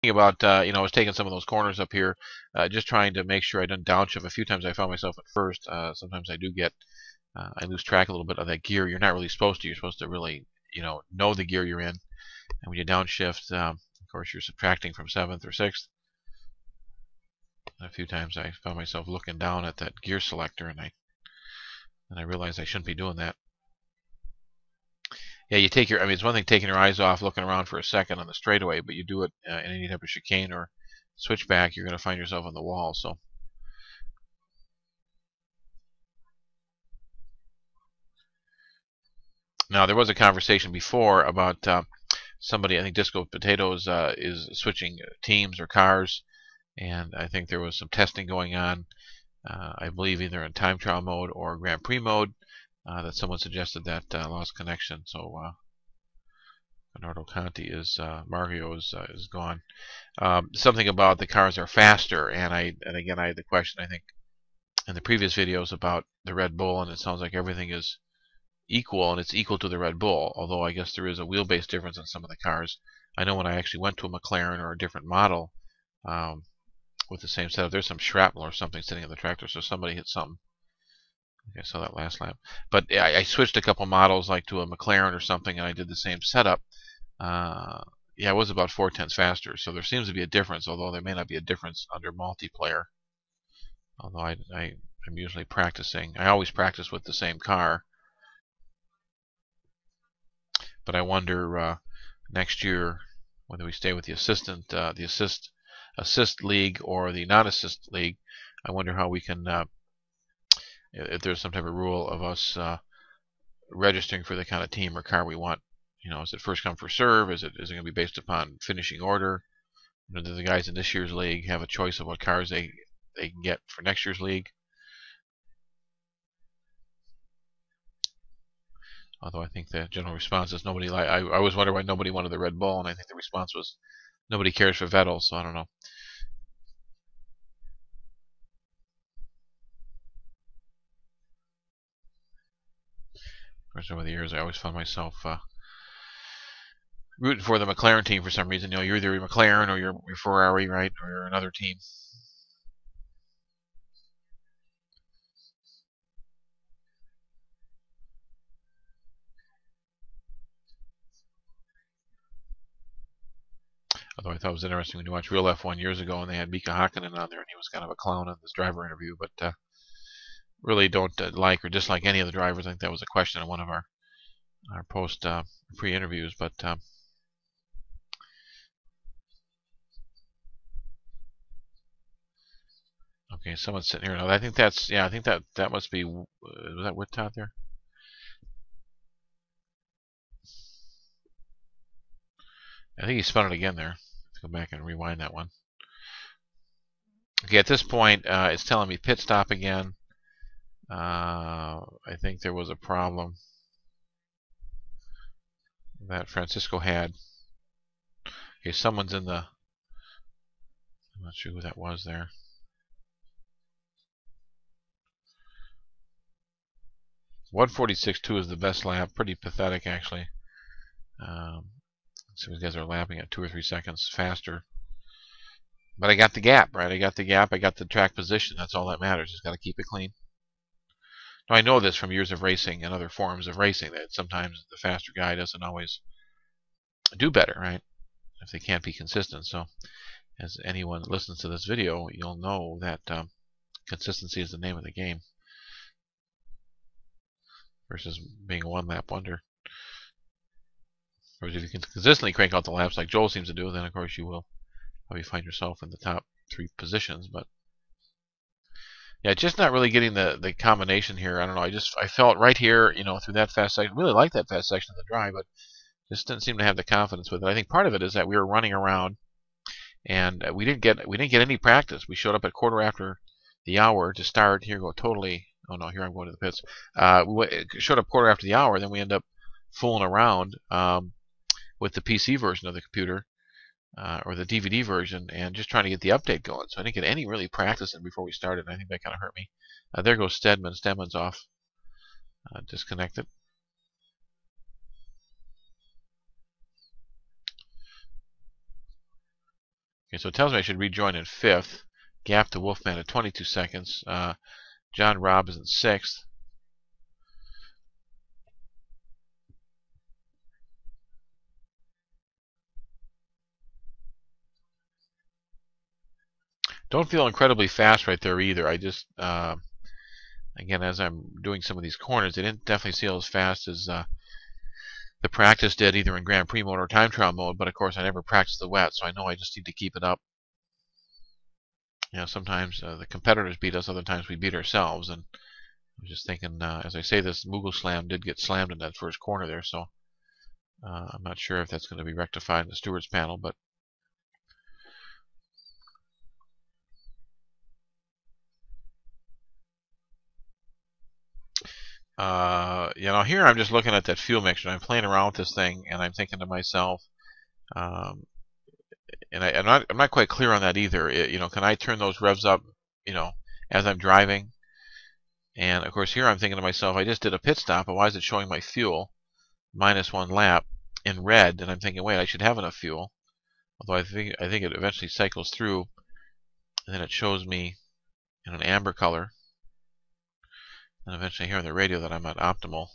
about, I was taking some of those corners up here, just trying to make sure I didn't downshift. A few times I found myself at first. Sometimes I do get, I lose track a little bit of that gear. You're not really supposed to. You're supposed to really, know the gear you're in. And when you downshift, of course, you're subtracting from 7th or 6th. A few times I found myself looking down at that gear selector, and I realized I shouldn't be doing that. Yeah, you take it's one thing taking your eyes off, looking around for a second on the straightaway, but you do it in any type of chicane or switchback, you're going to find yourself on the wall. So, now there was a conversation before about somebody, I think Disco Potatoes is switching teams or cars, and I think there was some testing going on. I believe either in time trial mode or Grand Prix mode, that someone suggested that lost connection. So Bernardo Conti is Mario is gone. Something about the cars are faster, and again I had the question, I think, in the previous videos about the Red Bull, and it sounds like everything is equal, and it's equal to the Red Bull, although I guess there is a wheelbase difference in some of the cars. I know when I actually went to a McLaren or a different model with the same setup, there's some shrapnel or something sitting in the tractor, so somebody hit something. Okay, I saw that last lap. But I switched a couple models, like to a McLaren or something, and I did the same setup. Yeah, it was about 4/10 faster, so there seems to be a difference, although there may not be a difference under multiplayer. Although I'm usually practicing. I always practice with the same car. But I wonder next year whether we stay with the assist league or the non-assist league. I wonder how we can, if there's some type of rule of us registering for the kind of team or car we want. Is it first come first serve? Is it going to be based upon finishing order? Do the guys in this year's league have a choice of what cars they can get for next year's league? Although I think the general response is nobody like. I always wonder why nobody wanted the Red Bull, and I think the response was nobody cares for Vettel. So I don't know. Of course, over the years, I always found myself rooting for the McLaren team for some reason. You're either a McLaren or you're Ferrari, right, or you're another team. Although I thought it was interesting when you watched Real F1 years ago, and they had Mika Hakkinen on there, and he was kind of a clown in this driver interview. But really don't like or dislike any of the drivers. I think that was a question in one of our post pre-interviews. But okay, someone's sitting here now. I think that's, yeah, I think that must be, was that Whittod there? I think he spun it again there. Let's go back and rewind that one. Okay, at this point, it's telling me pit stop again. I think there was a problem that Francisco had. Okay, someone's in the, I'm not sure who that was there. .146.2 is the best lap. Pretty pathetic, actually. So these guys are lapping at 2 or 3 seconds faster. But I got the gap, right? I got the gap. I got the track position. That's all that matters. Just got to keep it clean. Now, I know this from years of racing and other forms of racing, that sometimes the faster guy doesn't always do better, right? If they can't be consistent. So, as anyone that listens to this video, you'll know that consistency is the name of the game versus being a one-lap wonder. Whereas if you can consistently crank out the laps like Joel seems to do, then of course you will probably find yourself in the top 3 positions. But yeah, just not really getting the combination here. I don't know. I felt right here, through that fast section. Really like that fast section of the drive, but just didn't seem to have the confidence with it. I think part of it is that we were running around, and we didn't get any practice. We showed up at quarter after the hour to start. Here go totally. Oh no, here I'm going to the pits. We showed up quarter after the hour, then we end up fooling around with the PC version of the computer or the DVD version, and just trying to get the update going. So I didn't get any really practice in before we started. And I think that kind of hurt me. There goes Stedman. Stedman's off, disconnected. Okay, so it tells me I should rejoin in 5th. Gap to Wolfman at 22 seconds. John Robb is in 6th. Don't feel incredibly fast right there either. I just, again, as I'm doing some of these corners, they didn't definitely feel as fast as the practice did, either in Grand Prix mode or time trial mode. But of course, I never practiced the wet, so I know I just need to keep it up. You know, sometimes the competitors beat us, other times we beat ourselves. And I was just thinking, as I say, this Mughal Slam did get slammed in that first corner there, so I'm not sure if that's going to be rectified in the stewards panel, but you know, here I'm just looking at that fuel mixture. I'm playing around with this thing, and I'm thinking to myself, um, and I'm not quite clear on that either. You know, can I turn those revs up, you know, as I'm driving? And of course, here I'm thinking to myself, I just did a pit stop, but why is it showing my fuel -1 lap in red? And I'm thinking, wait, I should have enough fuel. Although I think it eventually cycles through, and then it shows me in an amber color. And eventually here on the radio that I'm at optimal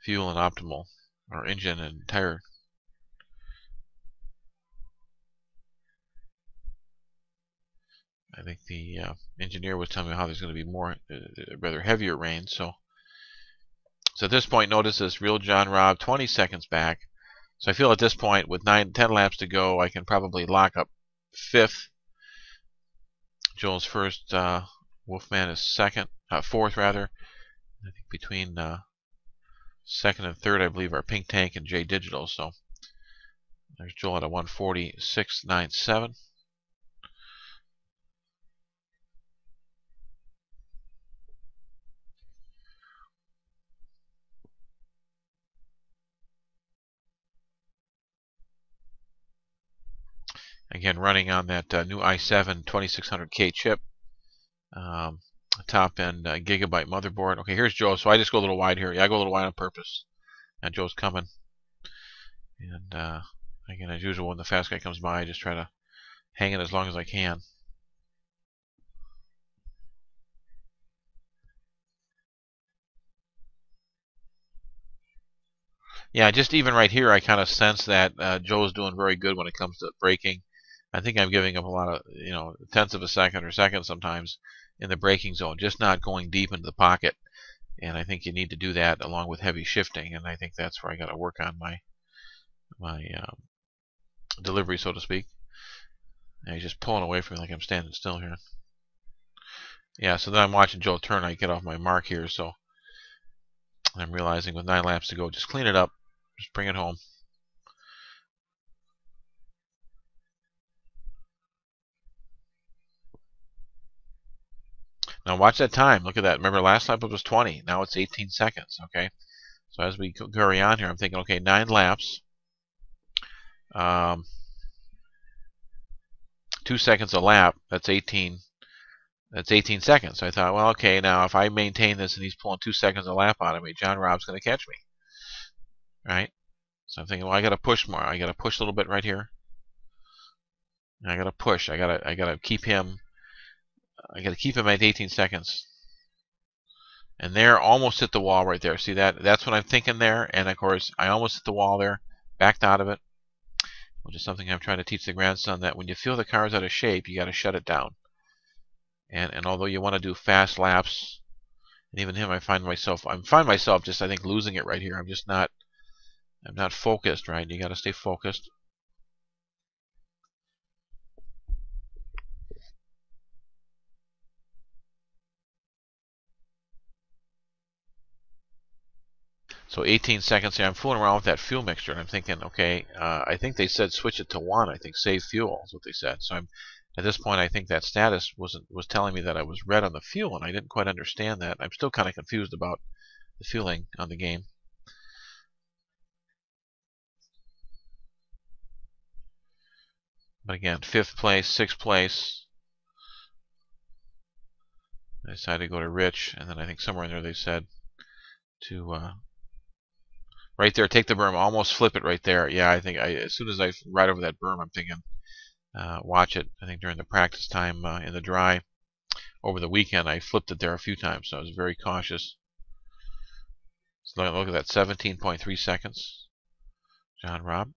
fuel and optimal, or engine and tire. I think the engineer was telling me how there's going to be more, rather heavier rain. So at this point, notice this real John Robb 20 seconds back. So I feel at this point, with 10 laps to go, I can probably lock up 5th. Joel's first. Wolfman is second, 4th rather. I think between 2nd and 3rd, I believe, are Pink Tank and J Digital. So there's Joel at a 146.97. Again, running on that new i7 2600K chip, top end gigabyte motherboard. Okay, here's Joe. So I just go a little wide here. Yeah, I go a little wide on purpose. And Joe's coming. And again, as usual, when the fast guy comes by, I just try to hang it as long as I can. Yeah, just even right here, I kind of sense that Joe's doing very good when it comes to braking. I think I'm giving up a lot of, you know, tenths of a second or seconds sometimes in the braking zone, just not going deep into the pocket. And I think you need to do that along with heavy shifting. And I think that's where I got to work on my delivery, so to speak. And he's just pulling away from me like I'm standing still here. Yeah, so then I'm watching Joe turn. I get off my mark here, so I'm realizing with 9 laps to go, just clean it up, just bring it home. Now watch that time. Look at that. Remember, last lap it was 20. Now it's 18 seconds. Okay. So as we carry on here, I'm thinking, okay, 9 laps, 2 seconds a lap. That's 18. That's 18 seconds. So I thought, well, okay, now if I maintain this and he's pulling 2 seconds a lap out of me, John Robb's going to catch me, right? So I'm thinking, well, I got to push more. I got to push a little bit right here. I got to push. I got to keep him. I got to keep him at 18 seconds. And there, almost hit the wall right there. See that? That's what I'm thinking there. And of course, I almost hit the wall there, backed out of it, which is something I'm trying to teach the grandson, that when you feel the car's out of shape, you got to shut it down. And although you want to do fast laps, and even him, I find myself just, I think, losing it right here. I'm not focused, right? You got to stay focused. So 18 seconds here. I'm fooling around with that fuel mixture, and I'm thinking, okay, I think they said switch it to 1. I think save fuel is what they said. So at this point, I think that status was telling me that I was red on the fuel, and I didn't quite understand that. I'm still kind of confused about the fueling on the game. But again, 5th place, 6th place. I decided to go to Rich, and then I think somewhere in there they said to right there, take the berm, almost flip it right there. Yeah, I think as soon as I ride over that berm, I'm thinking watch it. I think during the practice time in the dry over the weekend, I flipped it there a few times, so I was very cautious. So look at that, 17.3 seconds, John Robb.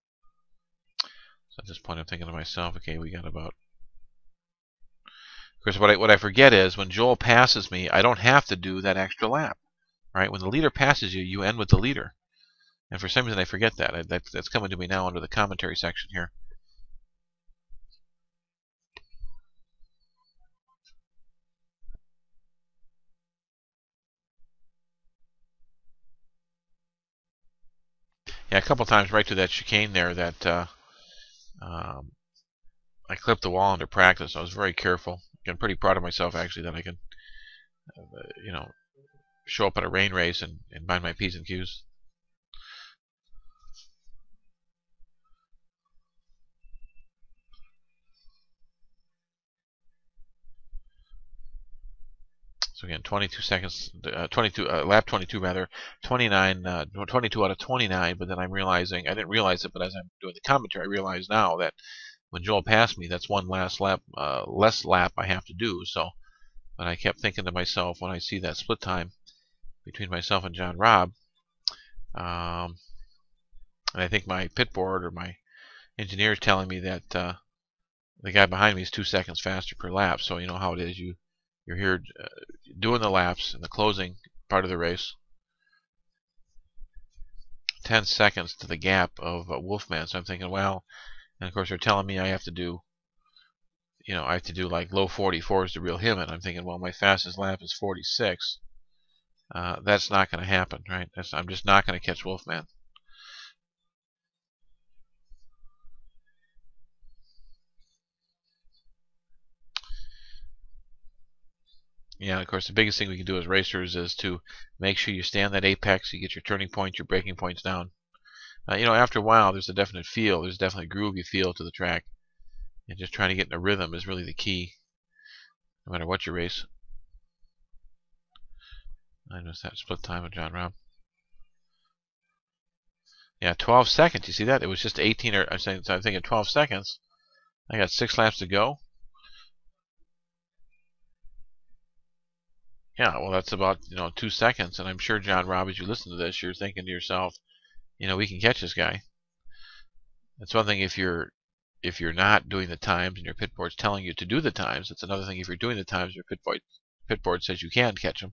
So at this point, I'm thinking to myself, okay, we got about. Of course, what I forget is when Joel passes me, I don't have to do that extra lap, right? When the leader passes you, you end with the leader. And for some reason, I forget that. That's coming to me now under the commentary section here. Yeah, a couple times right to that chicane there that I clipped the wall under practice. I was very careful. I'm pretty proud of myself, actually, that I can, show up at a rain race and mind my P's and Q's. So again, 22 seconds, 22 lap 22 rather, 29, 22 out of 29. But then I'm realizing, I didn't realize it, but as I'm doing the commentary, I realize now that when Joel passed me, that's one last lap, less lap I have to do. So, but I kept thinking to myself when I see that split time between myself and John Robb, and I think my pit board or my engineer is telling me that the guy behind me is 2 seconds faster per lap. So you know how it is. You're here doing the laps in the closing part of the race. 10 seconds to the gap of Wolfman. So I'm thinking, well, and of course they're telling me I have to do, I have to do like low 44s to reel him in. I'm thinking, well, my fastest lap is 46. That's not going to happen, right? I'm just not going to catch Wolfman. Yeah, of course, the biggest thing we can do as racers is to make sure you stay on that apex, you get your turning points, your braking points down. After a while, there's a definite feel, there's definitely a groovy feel to the track. And just trying to get in a rhythm is really the key, no matter what you race. I missed that split time with John Robb. Yeah, 12 seconds. You see that? It was just 18, or I'm thinking 12 seconds. I got 6 laps to go. Yeah, well, that's about 2 seconds, and I'm sure John Robb, as you listen to this, you're thinking to yourself, we can catch this guy. It's one thing if you're not doing the times and your pit board's telling you to do the times. It's another thing if you're doing the times, your pit board says you can catch him,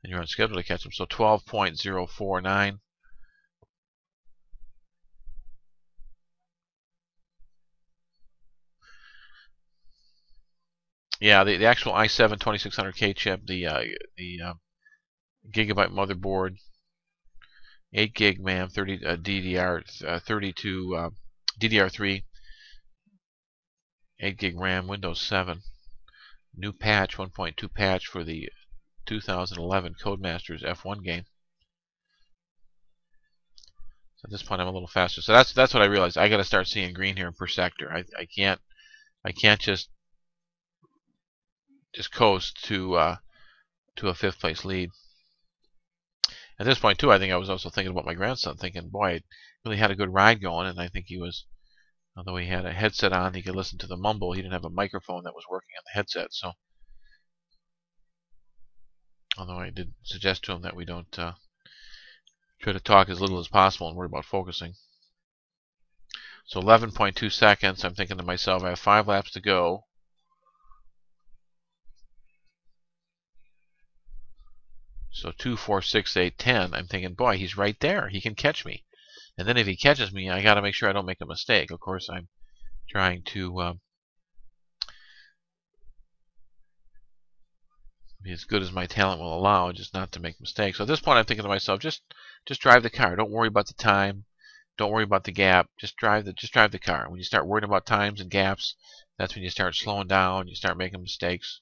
and you're on schedule to catch him. So 12.049. Yeah, the actual i7 2600K chip, the gigabyte motherboard, 8 gig RAM, 30 DDR, 32 DDR3, 8 gig RAM, Windows 7, new patch, 1.2 patch for the 2011 Codemasters F1 game. So at this point, I'm a little faster. So that's what I realized. I got to start seeing green here per sector. I can't just coast to a 5th place lead. At this point, too, I think I was also thinking about my grandson, thinking, boy, I really had a good ride going, and I think he was, although he had a headset on, he could listen to the mumble. He didn't have a microphone that was working on the headset, so, although I did suggest to him that we don't try to talk as little as possible and worry about focusing. So 11.2 seconds, I'm thinking to myself, I have 5 laps to go. So 2, 4, 6, 8, 10. I'm thinking, boy, he's right there. He can catch me. And then if he catches me, I got to make sure I don't make a mistake. Of course, I'm trying to be as good as my talent will allow, just not to make mistakes. So at this point, I'm thinking to myself, just drive the car. Don't worry about the time. Don't worry about the gap. Just drive the car. When you start worrying about times and gaps, that's when you start slowing down. You start making mistakes.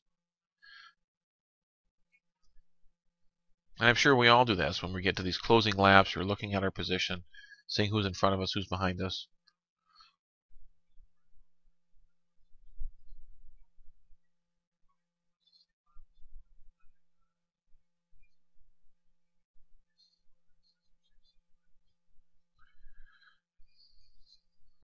And I'm sure we all do this when we get to these closing laps. We're looking at our position, seeing who's in front of us, who's behind us.